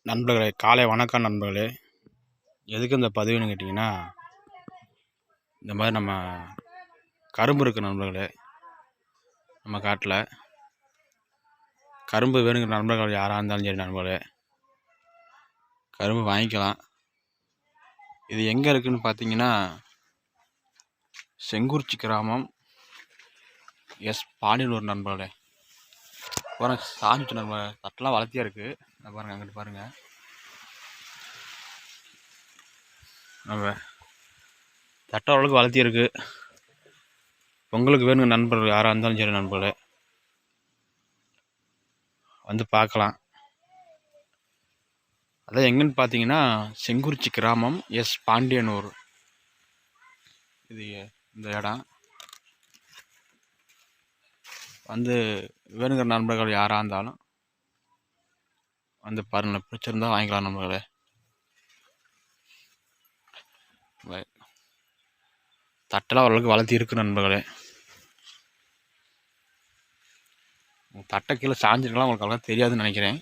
நண்பர்களே, காலை வணக்கம் நண்பர்களே. எதுக்கு இந்த பதிவுன்னு கேட்டிங்கன்னா, இந்த மாதிரி நம்ம கரும்பு இருக்குது நண்பர்களே. நம்ம காட்டில் கரும்பு வேணுங்கிற நண்பர்கள் யாராக இருந்தாலும் சரி நண்பர்களே, கரும்பு வாங்கிக்கலாம். இது எங்கே இருக்குதுன்னு பார்த்தீங்கன்னா, செங்குறிச்சி கிராமம் எஸ் பாண்டியனூர் நண்பர்களே. பாருங்க, சாமிச்சு நண்பர்களே, தட்டெல்லாம் வளர்த்தியாக இருக்குது. பாருங்கள், அங்கிட்டு பாருங்கள். நம்ம தட்டை அளவுக்கு வளர்த்தி இருக்குது. பொங்கலுக்கு வேணுங்க நண்பர்கள் யாராக இருந்தாலும் சரி நண்பர்களே, வந்து பார்க்கலாம். அதான் எங்கன்னு பார்த்தீங்கன்னா, செங்குறிச்சி கிராமம் எஸ் பாண்டியனூர். இது இந்த இடம் வந்து வேணுங்கிற நண்பர்கள் யாராக இருந்தாலும் வந்து பாருங்கள். பிடிச்சிருந்தா வாங்கிக்கலாம் நண்பர்களே. தட்டெல்லாம் ஓரளவுக்கு வளர்த்தி இருக்கு நண்பர்களே. தட்டை கீழே சாஞ்சிருக்கலாம், உங்களுக்கு அவ்வளோ தெரியாதுன்னு நினைக்கிறேன்.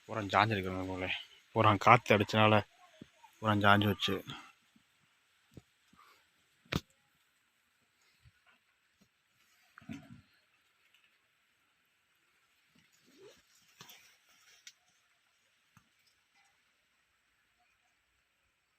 பூரா சாஞ்சிருக்கு நண்பர்களே. பூரா காற்று அடிச்சனால பூரா சாஞ்சு வச்சு